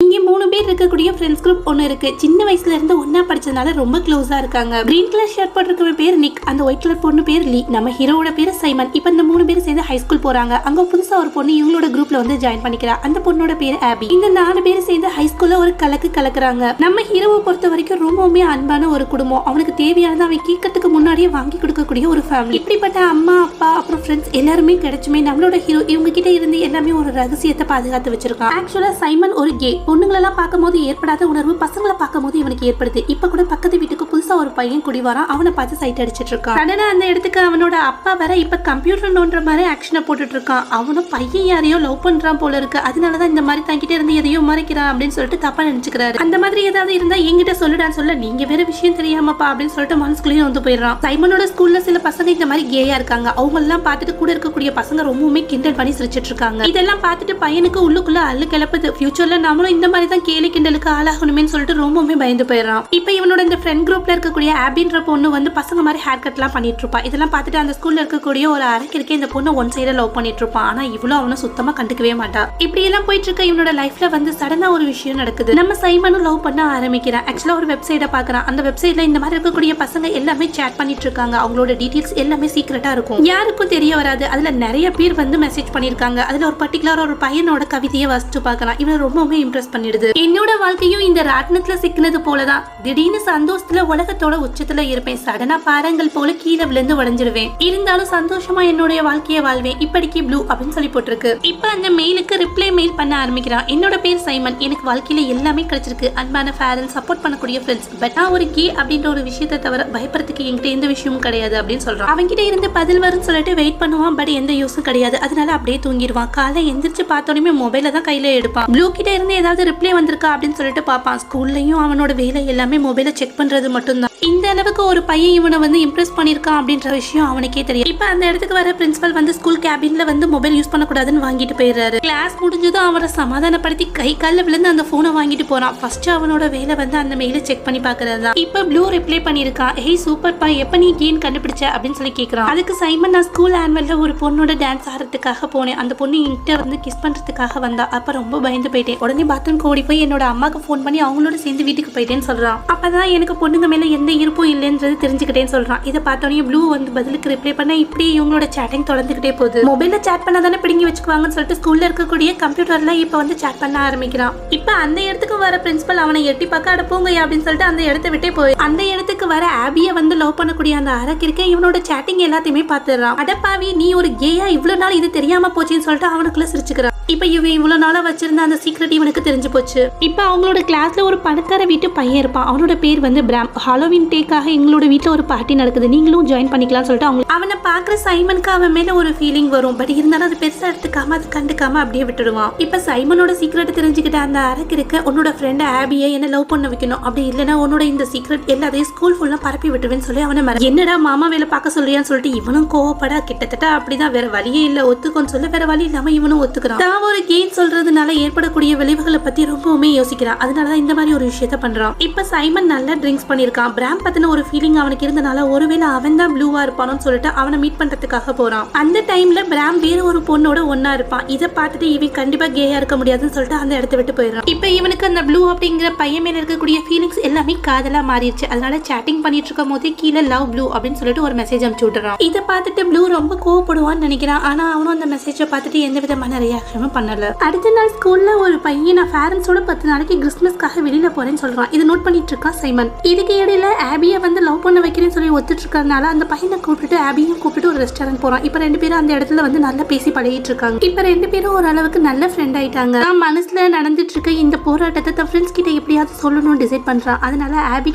இங்கே 3 பேர் இருக்கக்கூடிய ஃப்ரெண்ட்ஸ் குரூப் ஒன்று இருக்கு. சின்ன வயசுல இருந்து ஒன்னா படிச்சதுனால ரொம்ப க்ளோஸா இருக்காங்க. கிரீன் கலர் ஷர்ட் போட்டிருக்க பேர் நிக், அந்த ஒயிட் கலர் பொண்ணு பேர் லீ, நம்ம ஹீரோவோட பேர் சைமன். இப்போ இந்த 3 பேர் சேர்ந்து ஹை ஸ்கூல் போறாங்க. அங்க புதுசா ஒரு பொண்ணு இவங்களோட குரூப்ல வந்து ஜாயின் பண்ணிக்கிறா. அந்த பொண்ணோட பேர் ஆபி. இந்த 4 பேர் சேர்ந்து ஹை ஸ்கூல்ல ஒரு கலக்குறாங்க. நம்ம ஹீரோவை பொறுத்த வரைக்கும் ரொம்பவுமே அன்பான ஒரு குடும்பம். அவனுக்கு தேவையானது அவன் கேட்கறதுக்கு முன்னாடியே வாங்கி கொடுக்கக்கூடிய ஒரு ஃபேமிலி. இப்படிப்பட்ட அம்மா அப்பா அப்புறம் ஃப்ரெண்ட்ஸ் எல்லாருமே கிடைச்சுமே நம்மளோட ஹீரோ இவங்க கிட்ட இருந்து எல்லாமே ஒரு ரகசியத்தை பாதுகாத்து வச்சிருக்கான். ஆக்சுவலா சைமன் ஒரு கே. பொண்ணுங்களெல்லாம் பார்க்கும்போது ஏற்படாத உணர்வு பசங்களை பார்க்கும்போது இவனுக்கு ஏற்படுது. இப்ப கூட பக்கத்து வீட்டுக்கு புதுசா ஒரு பையன் குடி வரான். அவனை பார்த்து சைட் அடிச்சிட்டு இருக்கான். சடனா அந்த இடத்துக்கு அவனோட அப்பா வேற இப்ப கம்ப்யூட்டர் நோன்ற மாதிரி ஆக்ஷனை போட்டுட்டு இருக்கான். அவனும் பையன் யாரையோ லவ் பண்றான் போல இருக்கு. அதனாலதான் இந்த மாதிரி தங்கிட்ட இருந்து எதையோ மறைக்கிறான் அப்படின்னு சொல்லிட்டு தப்பா நினைச்சுக்கிறாரு. அந்த மாதிரி ஏதாவது இருந்தா என்கிட்ட சொல்லுடான்னு சொல்ல, நீங்க வேற விஷயம் தெரியாமப்பா அப்படின்னு சொல்லிட்டு மனசுக்குள்ளேயே வந்து போயிடுறான். சைமனோட ஸ்கூல்ல சில பசங்க இந்த மாதிரி கேயா இருக்காங்க. அவங்க எல்லாம் பார்த்துட்டு கூட இருக்கக்கூடிய பசங்க ரொம்பவுமே கிண்டல் பண்ணி சிரிச்சிட்டு இருக்காங்க. இதெல்லாம் பார்த்துட்டு பையனுக்கு உள்ளுக்குள்ள அள்ளு கிளப்புது. ஃபியூச்சர்ல நம்மளும் இந்த மாதிரி தான் கேலி கிண்டலுக்கு ஆளாகணுமே சொல்லிட்டு ரொம்பவுமே பயந்து போயிடறான். இப்ப இவனோட இந்த ஃப்ரெண்ட் குரூப்ல இருக்கக்கூடிய ஆபின்ற பொண்ணு வந்து பசங்க மாதிரி ஹேர் கட் எல்லாம் பண்ணிட்டு இருப்பா. இதெல்லாம் பார்த்துட்டு அந்த ஸ்கூல்ல இருக்கக்கூடிய ஒரு அரைக்கிற்கே இந்த பொண்ணு ஒன் சைடா லவ் பண்ணிட்டு இருப்பான். ஆனா இவ்வளவு அவனை சுத்தமா கண்டுக்கவே மாட்டா. இப்படி எல்லாம் போயிட்டு இருக்க இவனோட லைஃப்ல வந்து சடனா ஒரு விஷயம் நடக்குது. நம்ம சைமனும் லவ் பண்ண ஆரம்பிக்கிறான். ஆக்சுவலா ஒரு வெப்சைட்டை பாக்குறான். அந்த வெப்சைட்ல இந்த மாதிரி இருக்கக்கூடிய பசங்க எல்லாமே சேட் பண்ணிட்டு இருக்காங்க. அவங்களோட டீடைல்ஸ் எல்லாமே சீக்கிரட்டா இருக்கும், யாருக்கும் தெரிய வராது. அதுல நிறைய பேர் வந்து மெசேஜ் பண்ணிருக்காங்க. அதுல ஒரு பர்டிகுலர் ஒரு பையனோட கவிதையை வாசிச்சு பாக்கலாம். இவனை ரொம்பவே இம்ப்ரெஸ் பண்ணிடுது. என்னோட வாழ்க்கையும் இந்த ராட்னத்துல சிக்கினது போலதான். திடீர்னு சந்தோஷத்துல உலகத்தோட உச்சத்துல இருப்பேன். சடனா பாறங்கள் போல கீழே விழுந்து உடைஞ்சிடுவேன். இருந்தாலும் சந்தோஷமா என்னுடைய வாழ்க்கையை வாழ்வேன். இப்படிக்கு ப்ளூ அப்படின்னு சொல்லி போட்டிருக்கு. இப்ப அந்த மெயிலுக்கு ரிப்ளை மெயில் பண்ண ஆரம்பிக்கிறான். என்னோட பேர் சைமன். எனக்கு வாழ்க்கையில எல்லாமே கிடைச்சிருக்கு. அன்பான ஃபேரன், சப்போர்ட் பண்ணக்கூடிய ஃப்ரெண்ட்ஸ். பட் நான் ஒரு கே அப்படின்ற ஒரு விஷயத்தை தவிர பயப்படுறதுக்கு என்கிட்ட எந்த விஷயமும் கிடையாது அப்படின்னு சொல்றான். அவன்கிட்ட இருந்து பதில் வரும்னு சொல்லிட்டு வெயிட் பண்ணுவான். பட் எந்த யூஸும் கிடையாது. அதனால அப்படியே தூங்கிடுவான். காலை எந்திரிச்சு பார்த்தோன்னே மொபைல தான் கையில எடுப்பான். ப்ளூ கிட்ட இருந்து ஏதாவது ரிப்ளை வந்திருக்கா அப்படின்னு சொல்லிட்டு பார்ப்பான். ஸ்கூல்லையும் அவனோட வேலை எல்லாமே மொபைலை செக் பண்றது மட்டும்தான். இந்த அளவுக்கு ஒரு பையன் இவனை வந்து இம்ப்ரெஸ் பண்ணிருக்கான் அப்படின்ற விஷயம் அவனுக்கே தெரியும். இப்ப அந்த இடத்துக்கு வர பிரின்சிபல் வந்து ஸ்கூல் கேபின்ல வந்து மொபைல் யூஸ் பண்ணக்கூடாதுன்னு வாங்கிட்டு போயிடுறாரு. கிளாஸ் முடிஞ்சதும் அவரை சமாதானப்படுத்தி கை காலில் விழுந்து அந்த போனை வாங்கிட்டு போறான். ஃபர்ஸ்ட் அவனோட வேலை வந்து அந்த மெயில செக் பண்ணி பாக்குறது தான். இப்ப ப்ளூ ரிப்ளை பண்ணிருக்கான். ஹேய் சூப்பர் பா, எப்ப நீ கேன் கண்டுபிடிச்ச அப்படின்னு சொல்லி கேக்குறான். அதுக்கு சைமன், நான் ஸ்கூல் ஆனுவல்ல ஒரு பொண்ணோட டான்ஸ் ஆடுறதுக்காக போனேன். அந்த பொண்ணு என்கிட்ட வந்து கிஸ் பண்றதுக்காக வந்தா. அப்ப ரொம்ப பயந்து போயிட்டேன். உடனே பாத்ரூம் ஓடி போய் என்னோட அம்மாக்கு போன் பண்ணி அவங்களோட சேர்ந்து வீட்டுக்கு போயிட்டேன்னு சொல்றான். அப்பதான் எனக்கு பொண்ணுங்க மேல எந்த இருப்பும் இல்லைன்றது தெரிஞ்சுக்கிட்டேன்னு சொல்றான். இதை பார்த்தோன்னே ப்ளூ வந்து பதிலுக்கு ரிப்ளை பண்ண இப்படியே இவங்களோட சேட்டிங் தொடர்ந்துகிட்டே போகுது. மொபைல்ல சேட் பண்ண தானே பிடிங்கி வச்சுக்குவாங்கன்னு சொல்லிட்டு ஸ்கூல்ல இருக்கக்கூடிய கம்ப்யூட்டர்ல இப்ப வந்து சேட் பண்ண ஆரம்பிக்கிறான். இப்ப அந்த இடத்துக்கு வர பிரின்சிபல் அவனை எட்டி பார்க்க அடப்போங்க அப்படின்னு சொல்லிட்டு அந்த இடத்த விட்டே போய் அந்த இடத்துக்கு வர ஆபிய வந்து லவ் பண்ணக்கூடிய அந்த அரக்கிற்க இவனோட சேட்டிங் எல்லாத்தையுமே பாத்துறான். அடப்பாவி, நீ ஒரு கேயா, இவ்வளவு நாள் இது தெரியாம போச்சுன்னு சொல்லிட்டு அவனுக்குள்ள சிரிச்சுக்கிறான். இப்ப இவன் இவ்வளவு நாளா வச்சிருந்த அந்த சீக்ரெட் இவனுக்கு தெரிஞ்சு போச்சு. இப்ப அவங்களோட கிளாஸ்ல ஒரு பணக்கார வீட்டு பையன் இருப்பான். அவனோட பேர் வந்து பிராம். ஹாலோவின் டேக்காக எங்களோட வீட்டுல ஒரு பார்ட்டி நடக்குது, நீங்களும் ஜாயின் பண்ணிக்கலாம்னு சொல்லிட்டு அவங்க அவனை பாக்குற சைமனுக்கு அவன் மேல ஒரு ஃபீலிங் வரும். பட் இருந்தாலும் அது பெருசா எடுத்துக்காம அது கண்டுக்காம அப்படியே விட்டுடுவான். இப்ப சைமனோட சீக்ரெட் தெரிஞ்சுக்கிட்ட அந்த அரக்கிற்கு உன்னோட ஃப்ரெண்ட் ஆபியை என்ன லவ் பண்ண வைக்கணும், அப்படி இல்லைன்னா உன்னோட இந்த சீக்ரெட் எல்லாத்தையும் ஸ்கூல் ஃபுல்லா பரப்பி விட்டுருவேன்னு சொல்லி அவனை என்னடா மாமா வேலை பார்க்க சொல்றியான்னு சொல்லிட்டு இவனும் கோவப்பட கிட்டத்தட்ட அப்படிதான், வேற வழியே இல்ல ஒத்துக்கோன்னு சொல்ல வேற வழி இல்லாம இவனும் ஒத்துக்கிறான். தான் ஒரு கேம் சொல்றதுனால ஏற்படக்கூடிய விளைவுகளை பத்தி ரொம்பவுமே யோசிக்கிறான். அதனாலதான் இந்த மாதிரி ஒரு விஷயத்த பண்றான். இப்ப சைமன் நல்லா ட்ரிங்க்ஸ் பண்ணிருக்கான். பிராம் பத்தின ஒரு ஃபீலிங் அவனுக்கு இருந்தனால ஒருவேளை அவன் தான் ப்ளூவா இருப்பானு சொல்லிட்டு அவனை மீட் பண்றதுக்காக போறான். அந்த டைம்ல பிராம் வேற ஒரு பொண்ணோட ஒன்னா இருப்பான். இதை பார்த்துட்டு இவன் கண்டிப்பா கேயா இருக்க முடியாதுன்னு சொல்லிட்டு அந்த இடத்த விட்டு போயிடுறான். இப்ப இவனுக்கு அந்த ப்ளூ அப்படிங்கிற பையன் மேல இருக்கக்கூடிய ஃபீலிங்ஸ் எல்லாமே காதலா மாறிடுச்சு. அதனால சேட்டிங் பண்ணிட்டு இருக்கும் போது கீழே லவ் ப்ளூ அப்படின்னு சொல்லிட்டு ஒரு மெசேஜ் அனுப்பிச்சு விட்டுறான். இதை பார்த்துட்டு ப்ளூ ரொம்ப கோவப்படுவான்னு நினைக்கிறான். ஆனா அவனும் அந்த மெசேஜை பார்த்துட்டு எந்த விதமான ரியாக்ஷனும் பண்ணல. அடுத்த நாள் ஸ்கூல்ல ஒரு பையன் நான் பேரண்ட்ஸோட 10 நாளைக்கு கிறிஸ்துமஸ்க்காக வெளியில போறேன்னு சொல்றான். இது நோட் பண்ணிட்டு இருக்கான் சைமன். இதுக்கு இடையில ஆபிய வந்து லவ் பண்ண வைக்கிறேன்னு சொல்லி ஒத்துட்டு இருக்கறனால அந்த பையனை கூப்பிட்டு ஆபியும் கூப்பிட்டு ஒரு ரெஸ்டாரண்ட் போறான். இப்ப 2 பேரும் அந்த இடத்துல வந்து நல்லா பேசி பழகிட்டு இருக்காங்க. இப்ப 2 பேரும் ஓரளவுக்கு நல்ல ஃப்ரெண்ட் ஆயிட்டாங்க. நான் மனசுல நடந்துட்டு இருக்க இந்த போராட்டத்தை தன் ஃப்ரெண்ட்ஸ் கிட்ட எப்படியாவது சொல்லணும்னு டிசைட் பண்றான். அதனால ஆபி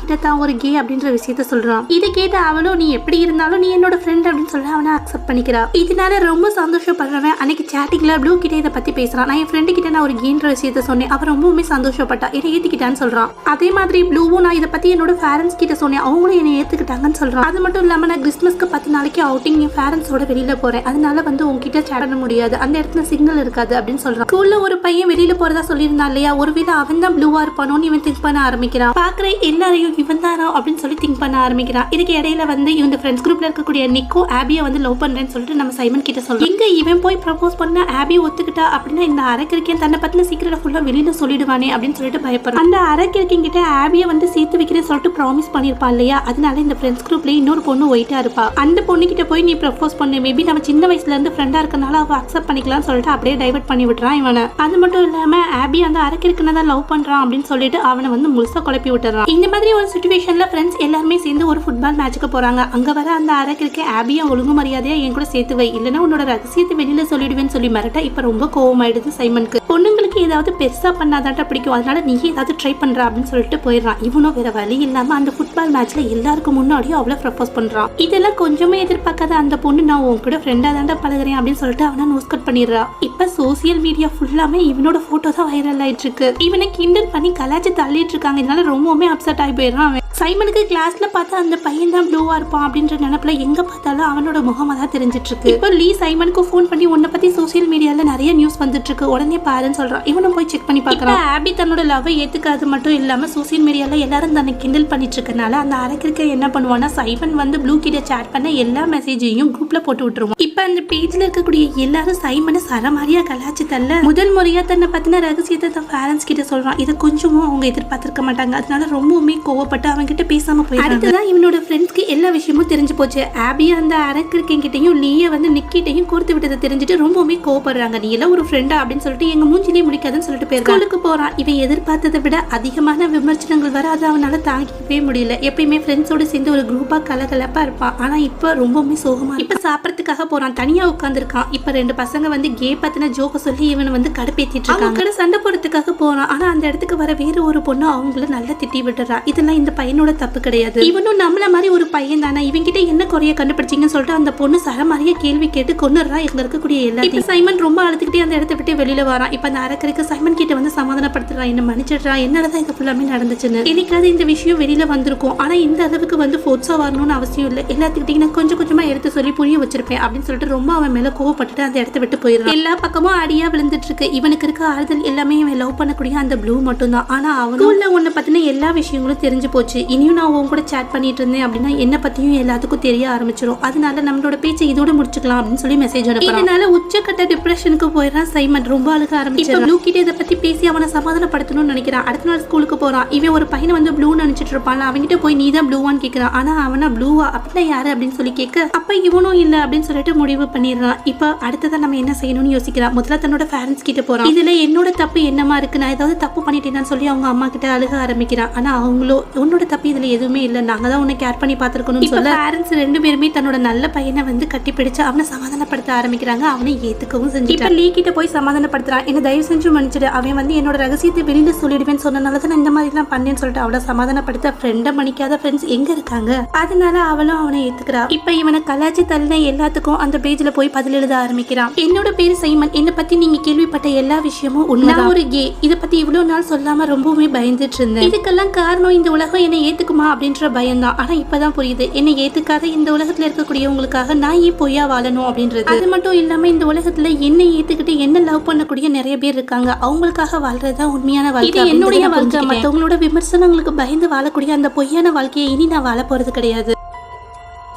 கிட்ட தான் ஒரு கே அப்படின்ற விஷயத்த சொல்றான். இதை கேட்ட அவளும் நீ எப்படி இருந்தாலும் நீ என்னோட ஃப்ரெண்ட் அப்படின்னு சொல்லி அவனை அக்செப்ட் பண்ணிக்கிறா. இதனால ரொம்ப சந்தோஷப்படுறவன் அன்னைக்கு சேட்டிங்ல ப்ளூ கிட்ட இதை பத்தி பேசுறான். நான் என் ஃப்ரெண்டு கிட்ட நான் ஒரு கேன்ற விஷயத்த சொன்னேன். அவன் ரொம்பவுமே சந்தோஷப்பட்டா, என்னை ஏத்துக்கிட்டான்னு சொல்றான். அதே மாதிரி ப்ளூவும் நான் இதை பத்தி என்னோட பேரண்ட்ஸ் கிட்ட சொன்னேன், அவங்களும் என்னை ஏத்துக்கிட்டாங்கன்னு சொல்றான். அது மட்டும் இல்லாம நான் கிறிஸ்துமஸ்க்கு 10 நாளைக்கு அவுட்டிங் என் பேரண்ட்ஸோட வெளியில போறேன். அதனால வந்து உங்ககிட்ட சேட் பண்ண முடியாது, அந்த இடத்துல சிக்னல் இருக்காது அப்படின்னு சொல்றான். ஸ்கூல்ல ஒரு பையன் வெளியில போறதா சொல்லியிருந்தான் இல்லையா, ஒருவேளை அவன் தான் ப்ளூவா இருப்பானோன்னு இவன் திங்க் பண்ண ஆரம்பிக்கிறான். பாக்குற எல்லாரையும் இவன் தானோ அப்படின்னு சொல்லி திங்க் பண்ண ஆரம்பிக்கிறான். இதுக்கு இடையில வந்து இவங்க ஃப்ரெண்ட்ஸ் குரூப்ல இருக்கக்கூடிய நிக்கோ ஆபியை வந்து லவ் பண்றேன்னு சொல்லிட்டு நம்ம சைமன் கிட்ட சொல்றோம். இங்க இவன் போய் ப்ரப்போஸ் பண்ண ஆபி ஒத்துக்கிட்டா அப்படின்னா இந்த அரக்கிருக்கேன் தன்னை பத்தின சீக்கிரம் ஃபுல்லா வெளியில சொல்லிடுவானே அப்படின்னு சொல்லிட்டு பயப்படுறான். அந்த அரக்கிருக்கேன் கிட்ட ஆபியை வந்து சேர்த்து வைக்கிறேன்னு சொல்லிட்டு ப்ராமிஸ் பண்ணிருப்பா இல்லையா, அதனால இந்த ஃப்ரெண்ட்ஸ் குரூப்ல இன்னொரு பொண்ணு ஒயிட்டா இருப்பா. அந்த பொண்ணு கிட்ட போய் நீ ப்ரப்போஸ் பண்ணு, மேபி நம்ம சின்ன வயசுல இருந்து ஃப்ரெண்டா இருக்கனால அவ அக்செப்ட் பண்ணிக்கலாம்னு சொல்லிட்டு அப்படியே டைவர்ட் பண்ணி விட்டுறான் இவனை. அது மட்டும் இல்லாம ஆபி அந்த அரக்கிருக்கனை தான் லவ் பண்றான் அப்படின்னு சொல்லிட்டு அவனை வந்து முழுசா குழப்பி விட்டுறான். இந்த மாதிரி ஒரு சிச்சுவேஷன்ல ஃப்ரெண்ட்ஸ் எல்லாருமே சேர்ந்து ஒரு ஃபுட்பால் மேட்சுக்கு போறாங்க. அங்க வர அந்த அரக்கிருக்க ஆபியை ஒழுங்கு மரியாதையா என் கூட சேர்த்து வை, இல்லைன்னா உன்னோட ரகசியத்தை வெளியில சொல்லிடுவேன்னு சொல்லி மிரட்ட இப்ப ரொம்ப கோவமாயிடுது சைமனுக்கு. பொண்ணுங்களுக்கு ஏதாவது பெருசா பண்ணாதாட்ட பிடிக்கும், அதனால நீ ஏதாவது ட்ரை பண்ற அப்படின்னு சொல்லிட்டு போயிடுறான். இவனும் வேற வழி இல்லாம அந்த ஃபுட்பால் மேட்ச்ல எல்லாருக்கும் முன்னாடியும் அவ்வளவு ப்ரப்போஸ் பண்றான். இதெல்லாம் கொஞ்சமே எதிர்பார்க்காத அந்த பொண்ணு நான் உன் கூட ஃப்ரெண்டா தாண்டா பழகுறேன் அப்படின்னு சொல்லிட்டு அவனை நோஸ் கட் பண்ணிடுறா. இப்ப சோசியல் மீடியா ஃபுல்லாமே இவனோட போட்டோ தான் வைரல் ஆயிட்டு இருக்கு. இவனை கிண்டல் பண்ணி கலாச்சி தள்ளிட்டு இருக்காங்க. இதனால ரொம்பவுமே அப்செட் ஆகி போயிடுறான் அவன். சைமனுக்கு கிளாஸ்ல பார்த்தா அந்த பையன் தான் ப்ளூவா இருப்பான் அப்படின்ற நினைப்புல எங்க பார்த்தாலும் அவனோட முகமா தான் தெரிஞ்சிட்டு இருக்கு. இப்போ லீ சைமனுக்கு ஃபோன் பண்ணி உன்னை பத்தி சோசியல் மீடியால நிறைய நியூஸ் வந்துட்டு இருக்கு, உடனே பாருன்னு சொல்றான். இவனும் போய் செக் பண்ணி பார்க்கறான். ஆபி தன்னோட லவ் ஏத்துக்காது மட்டும் இல்லாம சோசியல் மீடியால எல்லாரும் தன்னை கிண்டல் பண்ணிட்டு இருக்கனால அந்த அரக்கிருக்க என்ன பண்ணுவான்னா சைமன் வந்து ப்ளூ கிட்ட சாட் பண்ண எல்லா மெசேஜையும் குரூப்ல போட்டு விட்டுருவான். இப்ப அந்த பேஜ்ல இருக்கக்கூடிய எல்லாரும் சைமனை சரமாரியா கலாச்சி தள்ள முதல் முறையா தன்னை பத்தின ரகசியத்தை தன் பேரண்ட்ஸ் கிட்ட சொல்றான். இதை கொஞ்சமும் அவங்க எதிர்பார்த்திருக்க மாட்டாங்க. அதனால ரொம்பவுமே கோவப்பட்டு அவங்க கிட்ட பேசாம போய் அடுத்ததான் இவனோட ஃப்ரெண்ட்ஸ்க்கு எல்லா விஷயமும் தெரிஞ்சு போச்சு. ஆபி அந்த அரக்கிருக்கிட்டையும் லீய வந்து நிக்கிட்டையும் கோர்த்து விட்டதை தெரிஞ்சுட்டு ரொம்பவுமே கோவப்படுறாங்க. நீ எல்லாம் ஒரு ஃப்ரெண்டா அப்படின்னு சொல்லிட்டு எங்க மூஞ்சிலேயே முடிக்காதுன்னு சொல்லிட்டு போய் ஸ்கூலுக்கு போறான். இவன் எதிர்பார்த்ததை விட அதிகமான விமர்சனங்கள் வர அதை அவனால தாங்கிக்கவே முடியல. எப்பயுமே ஃப்ரெண்ட்ஸோட சேர்ந்து ஒரு குரூப்பா கலகலப்பா இருப்பான். ஆனா இப்ப ரொம்பவுமே சோகமா. இப்ப சாப்பிடறதுக்காக போறான், தனியா உட்காந்துருக்கான். இப்ப ரெண்டு பசங்க வந்து கே பத்தின ஜோக்க சொல்லி இவனை வந்து கடுப்பேத்திட்டு இருக்காங்க. சண்டை போறதுக்காக போறான். ஆனா அந்த இடத்துக்கு வர வேற ஒரு பொண்ணு அவங்கள நல்லா திட்டி விட்டுறா. இதெல்லாம் இந்த பையனோட தப்பு கிடையாது, இவனும் நம்மள மாதிரி ஒரு பையன் தானே, இவங்கிட்ட என்ன குறைய கண்டுபிடிச்சிங்கன்னு சொல்லிட்டு அந்த பொண்ணு சரமாரியா கேள்வி கேட்டு கொன்னுறா இங்க இருக்கக்கூடிய எல்லாத்தையும். சைமன் ரொம்ப அழுதுகிட்டே அந்த இடத்த விட்டு வெளியில வரான். இப்ப அந்த அரக்கருக்கு சைமன் கிட்ட வந்து சமாதானப்படுத்துறான், என்ன மன்னிச்சிடுறா, என்னதான் இது ஃபுல்லாமே நடந்துச்சுன்னு. எனக்காவது இந்த விஷயம் வெளியில வந்திருக்கும், ஆனா இந்த அளவுக்கு வந்து ஃபோர்ஸா வரணும்னு அவசியம் இல்லை, எல்லாத்துக்கிட்டையும் நான் கொஞ்சம் கொஞ்சமா எடுத்து சொல்லி புரிய வச்சிருப்பேன் அப்படின்னு சொல்லிட்டு ரொம்ப அவன் மேல கோவப்பட்டுட்டு அந்த இடத்த விட்டு போயிடுறான். எல்லா பக்கமும் அடியா விழுந்துட்டு இருக்கு. இவனுக்கு இருக்க ஆறுதல் எல்லாமே இவன் லவ் பண்ணக்கூடிய அந்த ப்ளூ மட்டும் தான். ஆனா அவனுள்ள உன்னை பத்தின எல்லா விஷயங்களும் தெரிஞ்சு போச்சு. இனியும் நான் உன் கூட சாட் பண்ணிட்டு இருந்தேன் அப்படின்னா என்ன பத்தியும் எல்லாத்துக்கும் தெரிய ஆரம்பிச்சிடும். அதனால நம்மளோட பேச்சை இதோட முடிச்சுக்கலாம் அப்படின்னு சொல்லி மெசேஜ் அனுப்புறான். இதனால உச்சக்கட்ட டிப்ரெஷனுக்கு போயிடுறான் சைமன். ரொம்ப அழுக ஆரம்பிச்சிடும். ப்ளூ கிட்ட இதை பத்தி பேசி அவனை சமாதானப்படுத்தணும்னு நினைக்கிறான். அடுத்த நாள் ஸ்கூலுக்கு போறான். இவன் ஒரு பையனை வந்து ப்ளூ நினைச்சிட்டு இருப்பான். அவன்கிட்ட போய் நீ தான் ப்ளூவான்னு கேட்கிறான். ஆனா அவனா ப்ளூவா அப்படின்னா யாரு அப்படின்னு சொல்லி கேட்க அப்ப இவனும் இல்ல அப்படின்னு சொல்லிட்டு முடிவு பண்ணிடுறான். இப்ப அடுத்ததான் நம்ம என்ன செய்யணும்னு யோசிக்கிறான். முதல்ல தன்னோட பேரண்ட்ஸ் கிட்ட போறான். இதுல என்னோட தப்பு என்னமா இருக்கு, நான் ஏதாவது தப்பு பண்ணிட்டேன்னு சொல்லி அவங்க அம்மா கிட்ட அழுக ஆரம்பிக்கிறான். ஆனா அவங்களோ உன்னோட தப்பு இதுல எதுவுமே இல்ல, நாங்க தான் உன்னை கேர் பண்ணி பாத்துருக்கணும்னு சொல்ல பேரண்ட்ஸ் ரெண்டு பேருமே தன்னோட நல்ல பையனை வந்து கட்டி பிடிச்சு அவனை சமாதானப்படுத்த ஆரம்பிக்கிறாங்க. அவனை ஏத்துக்கவும் செஞ்சு இப்ப லீ கிட்ட போய் சமாதானப்படுத்துறான். என்ன தயவு செஞ்சு மன்னிச்சிடு, அவன் வந்து என்னோட ரகசியத்தை வெளியில சொல்லிடுவேன்னு சொன்னனால தான் இந்த மாதிரி எல்லாம் பண்ணேன்னு சொல்லிட்டு அவளை சமாதானப்படுத்த ஃப்ரெண்டை மன்னிக்காத ஃப்ரெண்ட்ஸ் எங்க இருக்காங்க, அதனால அவளும் அவனை ஏத்துக்கிறா. இப்ப இவனை கலாச்சி தள்ளின எல்லாத்துக்கும் அந்த பேஜ்ல போய் பதில் எழுத ஆரம்பிக்கிறான். என்னோட பேரு சைமன், என்னை பத்தி நீங்க கேள்விப்பட்ட எல்லா விஷயமும் உண்மைதான். ஒரு கே, இதை பத்தி இவ்வளவு நாள் சொல்லாம ரொம்பவுமே பயந்துட்டு இருந்தேன். இதுக்கெல்லாம் காரணம் இந்த உலகம் என்னை ஏத்துக்குமா அப்படின்ற பயம் தான். ஆனா இப்பதான் புரியுது, என்னை ஏத்துக்காத இந்த உலகத்துல இருக்கக்கூடியவங்களுக்காக நான் ஏன் பொய்யா வாழணும் அப்படின்றது. அது மட்டும் இல்லாம இந்த உலகத்துல என்னை ஏத்துக்கிட்டு என்ன லவ் பண்ணக்கூடிய நிறைய பேர் இருக்காங்க, அவங்களுக்காக வாழ்றதுதான் உண்மையான வாழ்க்கை. என்னுடைய வாழ்க்கை. மத்தவங்களோட விமர்சனங்களுக்கு பயந்து வாழக்கூடிய அந்த பொய்யான வாழ்க்கையை இனி நான் வாழ போறது கிடையாது.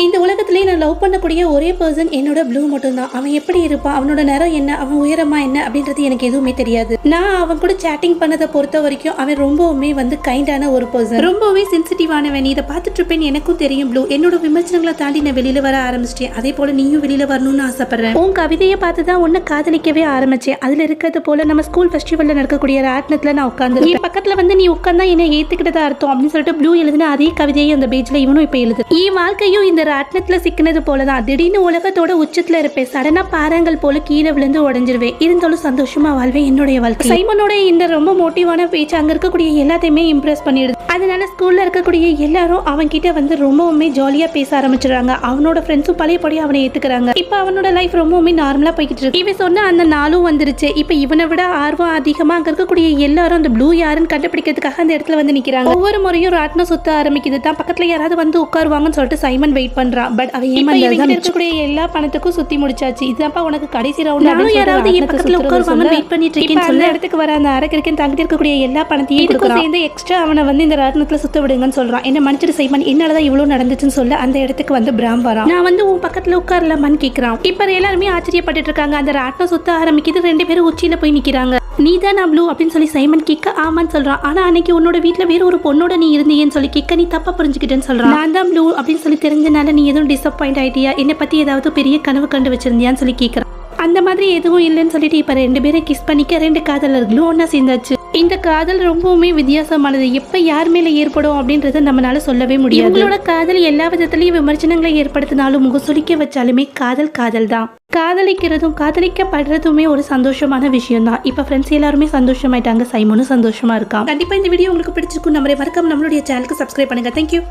இந்த உலகத்திலேயே நான் லவ் பண்ணக்கூடிய ஒரே பர்சன் என்னோட ப்ளூ மட்டும் தான். அவன் எப்படி இருப்பான், அவனோட நிறம் என்ன, அவன் உயரமா என்ன அப்படின்றது எனக்கு எதுவுமே தெரியாது. நான் அவன் கூட சேட்டிங் பண்ணதை பொறுத்த வரைக்கும் அவன் ரொம்பவுமே வந்து கைண்டான ஒரு பர்சன், ரொம்பவே சென்சிட்டிவானவன். நீ இதை பார்த்துட்டு இருப்பேன்னு எனக்கும் தெரியும் ப்ளூ. என்னோட விமர்சனங்களை தாண்டி நான் வெளியில வர ஆரம்பிச்சிட்டேன். அதே போல நீயும் வெளியில வரணும்னு ஆசைப்படுறேன். உன் கவிதையை பார்த்து தான் உன்னை காதலிக்கவே ஆரம்பிச்சேன். அதுல இருக்கிறது போல நம்ம ஸ்கூல் ஃபெஸ்டிவல்ல நடக்கக்கூடிய ராட்னத்துல நான் உட்காந்து பக்கத்துல வந்து நீ உட்காந்தா என்ன ஏத்துக்கிட்டதா அர்த்தம் அப்படின்னு சொல்லிட்டு ப்ளூ எழுதின அதே கவிதையை அந்த பேஜ்ல இவனும் இப்ப எழுது. என் வாழ்க்கையும் இந்த ராட்னத்துல சிக்கினது போலதான். திடீர்னு உலகத்தோட உச்சத்துல இருப்பேன், சடனா பாறாங்கல் போல கீழே விழுந்து உடஞ்சிருவேன். இருந்தாலும் சந்தோஷமா வாழ்வேன் என்னுடைய வாழ்க்கை. சைமனோட இந்த ரொம்ப மோட்டிவான பேச்சு அங்க இருக்கக்கூடிய எல்லாத்தையுமே இம்ப்ரெஸ் பண்ணிடுது. அதனால ஸ்கூல்ல இருக்கக்கூடிய எல்லாரும் அவன் கிட்ட வந்து ரொம்பவுமே ஜாலியா பேச ஆரம்பிச்சிடுறாங்க. அவனோட ஃப்ரெண்ட்ஸும் பழையபடி அவனை ஏத்துக்கிறாங்க. இப்ப அவனோட லைஃப் ரொம்பவுமே நார்மலா போய்கிட்டு இருக்கு. இவன் சொன்ன அந்த நாளும் வந்துருச்சு. இப்ப இவனை விட ஆர்வம் அதிகமா அங்க இருக்கக்கூடிய எல்லாரும் அந்த ப்ளூ யாருன்னு கண்டுபிடிக்கிறதுக்காக அந்த இடத்துல வந்து நிக்கிறாங்க. ஒவ்வொரு முறையும் ராட்னம் சுத்த ஆரம்பிக்குது. தான் பக்கத்துல யாராவது வந்து உட்காருவாங்கன்னு சொல்லிட்டு சைமன் வெயிட் பண்றான். பட் அவன் ஏமாந்ததான் இருக்கக்கூடிய எல்லா பணத்துக்கும் சுத்தி முடிச்சாச்சு. இதுதான்ப்பா உனக்கு கடைசி ரவுண்ட். நானும் யாராவது என் பக்கத்துல உட்காருவாங்கன்னு வெயிட் பண்ணிட்டு இருக்கேன்னு சொல்ல இடத்துக்கு வர அந்த அரக்கிருக்கேன் தங்கிட்டு இருக்கக்கூடிய எல்லா பணத்தையும் சேர்ந்து எக்ஸ்ட்ரா அவனை வந்து இந்த ராட்டினத்துல சுத்த விடுங்கன்னு சொல்றான். என்ன மன்னிச்சிட்டு சைமன், என்னாலதான் இவ்வளவு நடந்துச்சுன்னு சொல்ல அந்த இடத்துக்கு வந்து பிராம் வரான். நான் வந்து உன் பக்கத்துல உட்காரலாமான்னு கேக்குறான். இப்ப எல்லாருமே ஆச்சரியப்பட்டு இருக்காங்க. அந்த ராட்டினம் சுத்த ஆரம்பிக்குது. 2 பேரும் உச்சியில போய் நிக்கிறாங்க. நீதான் ப்ளூ அப்படின்னு சொல்லி சைமன் கேட்க ஆமான்னு சொல்றான். ஆனா அன்னைக்கு உன்னோட வீட்டுல வேற ஒரு பொண்ணோட நீ இருந்தீங்கன்னு சொல்லி கேட்க நீ தப்பா புரிஞ்சுக்கிட்டேன்னு சொல்றான். நான் தான் ப்ளூ அப்படின்னு சொல்லி தெரிஞ்சனால நீ எதுவும் டிசப்பாயிண்ட் ஆயிட்டியா, என்னை பத்தி ஏதாவது பெரிய கனவு கண்டு வச்சிருந்தியான்னு சொல்லி கேட்கறான். அந்த மாதிரி எதுவும் இல்லைன்னு சொல்லிட்டு இப்ப 2 பேரும் கிஸ் பண்ணிக்க 2 காதலர்களும் ஒன்னா சேர்ந்தாச்சு. இந்த காதல் ரொம்பவுமே வித்தியாசமானது. எப்ப யார் மேல ஏற்படும் அப்படின்றத நம்மளால சொல்லவே முடியாது. உங்களோட காதல் எல்லா விதத்திலையும் விமர்சனங்களை ஏற்படுத்தினாலும் முகம் சுளிக்க வச்சாலுமே காதல் காதல் தான். காதலிக்கிறதும் காதலிக்கப்படுறதுமே ஒரு சந்தோஷமான விஷயம் தான். இப்ப ஃப்ரெண்ட்ஸ் எல்லாருமே சந்தோஷமாயிட்டாங்க. சைமனும் சந்தோஷமா இருக்கான். கண்டிப்பா இந்த வீடியோ உங்களுக்கு பிடிச்சிருக்கும். மறக்காம நம்மளுடைய சேனலுக்கு சப்ஸ்கிரைப் பண்ணுங்க. தேங்க்யூ.